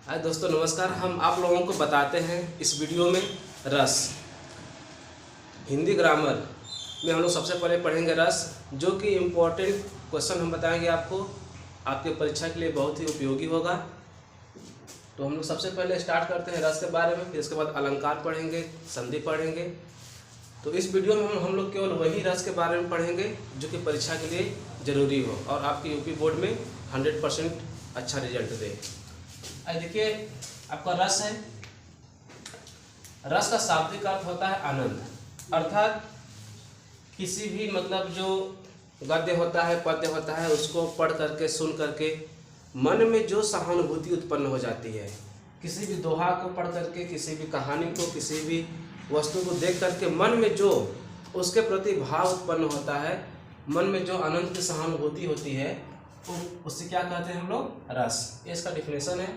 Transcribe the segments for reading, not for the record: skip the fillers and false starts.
हाय दोस्तों, नमस्कार। हम आप लोगों को बताते हैं इस वीडियो में रस। हिंदी ग्रामर में हम लोग सबसे पहले पढ़ेंगे रस, जो कि इम्पोर्टेंट क्वेश्चन हम बताएंगे आपको, आपके परीक्षा के लिए बहुत ही उपयोगी होगा। तो हम लोग सबसे पहले स्टार्ट करते हैं रस के बारे में, फिर इसके बाद अलंकार पढ़ेंगे, संधि पढ़ेंगे। तो इस वीडियो में हम लोग केवल वही रस के बारे में पढ़ेंगे जो कि परीक्षा के लिए ज़रूरी हो और आपके यूपी बोर्ड में 100% अच्छा रिजल्ट दे। देखिए, आपका रस है। रस का शाब्दिक अर्थ होता है आनंद, अर्थात किसी भी जो गद्य होता है, पद्य होता है, उसको पढ़ करके, सुन करके मन में जो सहानुभूति उत्पन्न हो जाती है, किसी भी दोहा को पढ़ करके, किसी भी कहानी को, किसी भी वस्तु को देख करके मन में जो उसके प्रति भाव उत्पन्न होता है, मन में जो आनंद की सहानुभूति होती है, उससे क्या कहते हैं हम लोग? रस। ये इसका डिफिनेशन है।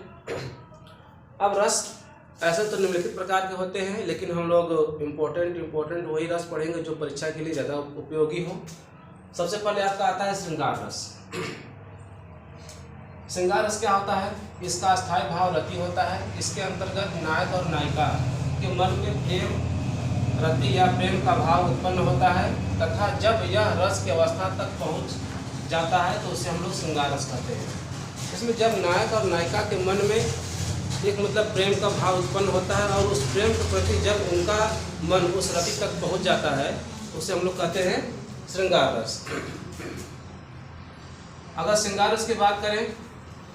अब रस ऐसे तो निम्नलिखित प्रकार के होते हैं, लेकिन हम लोग इम्पोर्टेंट वही रस पढ़ेंगे जो परीक्षा के लिए ज़्यादा उपयोगी हो। सबसे पहले आपका आता है श्रृंगार रस। श्रृंगार रस क्या होता है? इसका स्थायी भाव रति होता है। इसके अंतर्गत नायक और नायिका के मन में प्रेम, रति या प्रेम का भाव उत्पन्न होता है, तथा जब यह रस की अवस्था तक पहुँच जाता है तो उसे हम लोग श्रृंगार रस कहते हैं। इसमें जब नायक और नायिका के मन में एक प्रेम का भाव उत्पन्न होता है और उस प्रेम के प्रति जब उनका मन उस रति तक पहुंच जाता है, उसे हम लोग कहते हैं श्रृंगार रस। अगर श्रृंगार रस की बात करें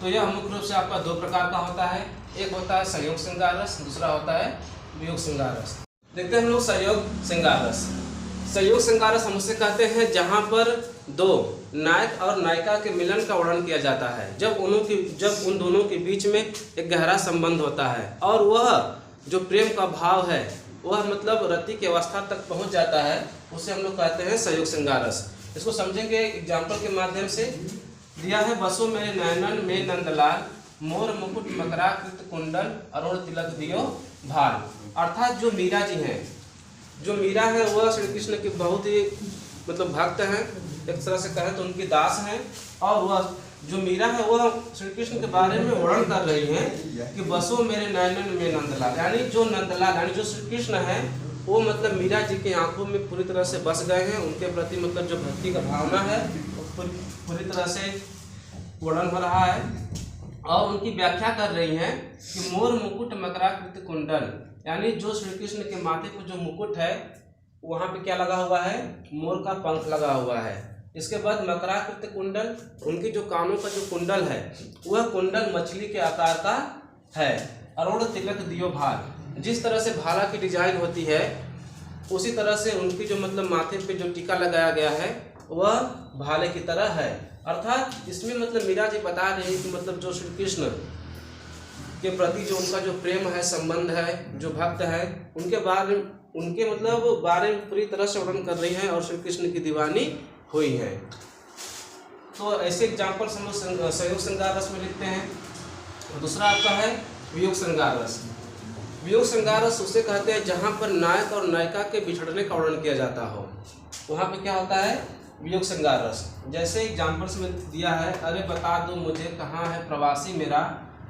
तो यह मुख्य रूप से आपका दो प्रकार का होता है। एक होता है संयोग श्रृंगार रस, दूसरा होता है वियोग श्रृंगार रस। देखते हैं हम लोग संयोग श्रृंगार रस। संयोग श्रृंगार रस हम उसे कहते हैं जहाँ पर दो नायक और नायिका के मिलन का वर्णन किया जाता है, जब उन दोनों के बीच में एक गहरा संबंध होता है और वह जो प्रेम का भाव है वह रति की अवस्था तक पहुंच जाता है, उसे हम लोग कहते हैं संयोग श्रृंगार रस। इसको समझेंगे एग्जाम्पल के माध्यम से। दिया है, बसो मेरे नयनन में नंदलाल, मोर मुकुट मकराकृत कुंडल, अरुण तिलक दियो भाल। अर्थात जो मीरा जी हैं, जो मीरा है वह श्री कृष्ण की बहुत ही भक्त हैं, एक तरह से कहें तो उनकी दास हैं। और वह जो मीरा है वह श्री कृष्ण के बारे में वर्णन कर रही हैं कि बसो मेरे नयनन में नंदलाल, यानी जो नंदलाल यानी जो श्री कृष्ण है वो मीरा जी की आंखों में पूरी तरह से बस गए हैं। उनके प्रति जो भक्ति का भावना है वो पूरी तरह से वर्णन हो रहा है। और उनकी व्याख्या कर रही हैं कि मोर मुकुट मकराकृत कुंडल, यानी जो श्री कृष्ण के माथे पर जो मुकुट है वहाँ पे क्या लगा हुआ है? मोर का पंख लगा हुआ है। इसके बाद मकराकृत कुंडल, उनकी जो कानों का जो कुंडल है वह कुंडल मछली के आकार का है। अरुण तिलक दियो भाल, जिस तरह से भाला की डिजाइन होती है उसी तरह से उनकी जो माथे पे जो टीका लगाया गया है वह भाले की तरह है। अर्थात इसमें मीरा जी बता रही है कि जो श्री कृष्ण के प्रति जो उनका जो प्रेम है, संबंध है, जो भक्त है, उनके बारे में पूरी तरह से वर्णन कर रही हैं और श्री कृष्ण की दीवानी हुई है। तो ऐसे एग्जाम्पल हम लोग संयोग श्रृंगार रस में लिखते हैं। दूसरा आपका है वियोग श्रृंगार रस। वियोग श्रृंगार रस उसे कहते हैं जहाँ पर नायक और नायिका के बिछड़ने का वर्णन किया जाता हो, वहाँ पे क्या होता है? वियोग श्रृंगार रस। जैसे एग्जाम्पल्स में दिया है, अरे बता दो मुझे कहाँ है प्रवासी मेरा,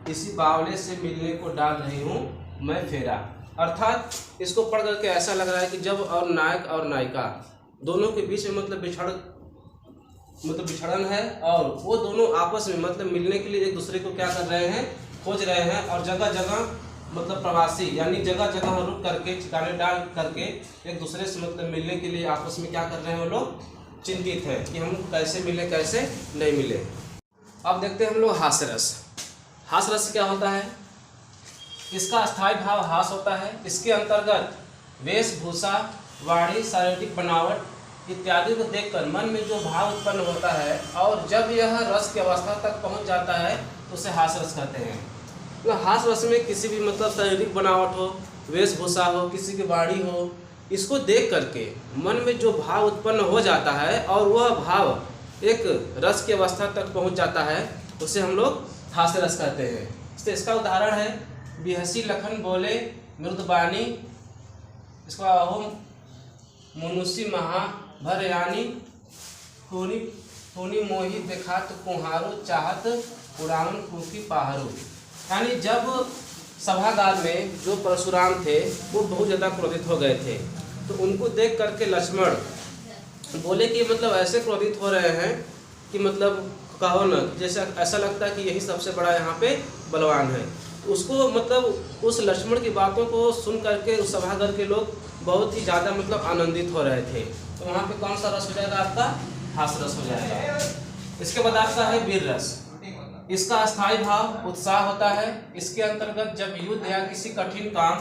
इसी बावले से मिलने को डाल रही हूँ मैं फेरा। अर्थात इसको पढ़ करके ऐसा लग रहा है कि जब और नायक और नायिका दोनों के बीच में बिछड़न है और वो दोनों आपस में मिलने के लिए एक दूसरे को क्या कर रहे हैं? खोज रहे हैं। और जगह जगह प्रवासी यानी जगह जगह रुक करके, ठिकाने डाल करके एक दूसरे से मिलने के लिए आपस में क्या कर रहे हैं? वो लोग चिंतित हैं कि हम कैसे मिले, कैसे नहीं मिले। अब देखते हैं हम लोग हास्य रस। हास्य रस क्या होता है? इसका स्थायी भाव हास होता है। इसके अंतर्गत वेशभूषा, वाणी, शारीरिक बनावट इत्यादि को देखकर मन में जो भाव उत्पन्न होता है और जब यह रस की अवस्था तक पहुंच जाता है तो उसे हास्य रस कहते हैं। तो हास्य रस में किसी भी शारीरिक बनावट हो, वेशभूषा हो, किसी की वाणी हो, इसको देख करके मन में जो भाव उत्पन्न हो जाता है और वह भाव एक रस की अवस्था तक पहुंच जाता है, उसे हम लोग हास्य रस कहते हैं। इसका उदाहरण है, बिहसी लखन बोले मृदबानी, इसका अहो मनुष्य महा भरयानी, खूनी मोही देखात कुहारो, चाहत उड़ावन फूकी पहाड़ो। यानी जब सभागार में जो परशुराम थे वो बहुत ज़्यादा क्रोधित हो गए थे, तो उनको देख करके लक्ष्मण बोले कि मतलब ऐसे क्रोधित हो रहे हैं कि मतलब कहो ना, जैसे ऐसा लगता है कि यही सबसे बड़ा यहाँ पे बलवान है। उसको मतलब उस लक्ष्मण की बातों को सुन करके उस सभागार के लोग बहुत ही ज़्यादा मतलब आनंदित हो रहे थे। तो वहाँ पे कौन सा रस हो जाएगा आपका? हास रस हो जाएगा। इसके बाद आपका है वीर रस। इसका अस्थायी भाव उत्साह होता है। इसके अंतर्गत जब युद्ध या किसी कठिन काम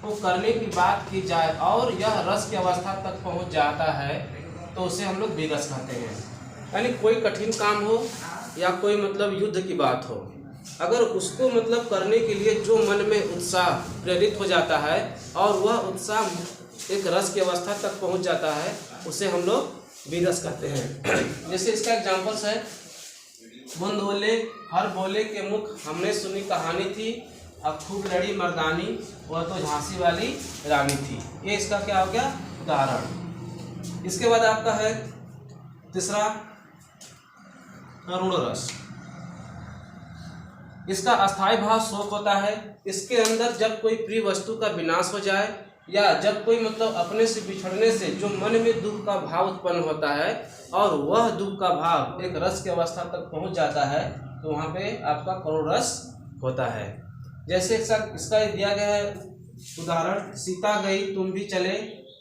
को करने की बात की जाए और यह रस की अवस्था तक पहुंच जाता है तो उसे हम लोग वीर रस कहते हैं। यानी कोई कठिन काम हो या कोई मतलब युद्ध की बात हो, अगर उसको मतलब करने के लिए जो मन में उत्साह प्रेरित हो जाता है और वह उत्साह एक रस की अवस्था तक पहुंच जाता है, उसे हम लोग वीर रस कहते हैं। जैसे इसका एग्जाम्पल्स है, बूंद बोले हर बोले के मुख हमने सुनी कहानी थी, अब खूब लड़ी मर्दानी वह तो झांसी वाली रानी थी। ये इसका क्या हो गया? उदाहरण। इसके बाद आपका है तीसरा करुण रस। इसका अस्थायी भाव शोक होता है। इसके अंदर जब कोई प्रिय वस्तु का विनाश हो जाए या जब कोई मतलब अपने से बिछड़ने से जो मन में दुख का भाव उत्पन्न होता है और वह दुख का भाव एक रस की अवस्था तक पहुंच जाता है, तो वहाँ पे आपका करुण रस होता है। जैसे इसका दिया गया है उदाहरण, सीता गई तुम भी चले,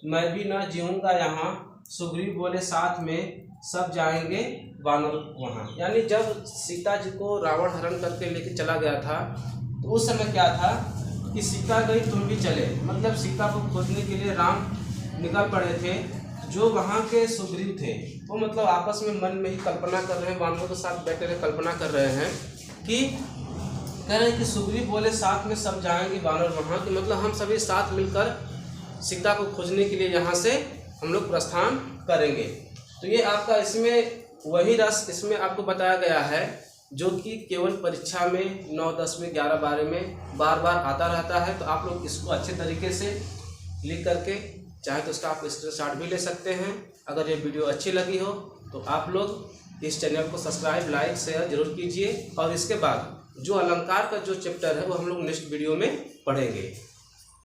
मैं भी न जीऊँगा यहाँ, सुग्रीव बोले साथ में सब जाएंगे वानर वहाँ। यानी जब सीता जी को रावण हरण करके लेके चला गया था तो उस समय क्या था कि सीता गई तुम भी चले, मतलब सीता को खोजने के लिए राम निकल पड़े थे। जो वहाँ के सुग्रीव थे वो मतलब आपस में मन में ही कल्पना कर रहे हैं, वानरों के साथ बैठे हुए कल्पना कर रहे हैं कि कह रहे हैं कि सुग्रीव बोले साथ में सब जाएंगे वानर वहाँ, कि मतलब हम सभी साथ मिलकर सीता को खोजने के लिए यहाँ से हम लोग प्रस्थान करेंगे। तो ये आपका इसमें वही रस इसमें आपको बताया गया है जो कि केवल परीक्षा में 9, 10 में 11, 12 में बार बार आता रहता है। तो आप लोग इसको अच्छे तरीके से लिख करके चाहे तो इसका आप स्क्रीनशॉट भी ले सकते हैं। अगर ये वीडियो अच्छी लगी हो तो आप लोग इस चैनल को सब्सक्राइब, लाइक, शेयर जरूर कीजिए। और इसके बाद जो अलंकार का जो चैप्टर है वो हम लोग नेक्स्ट वीडियो में पढ़ेंगे।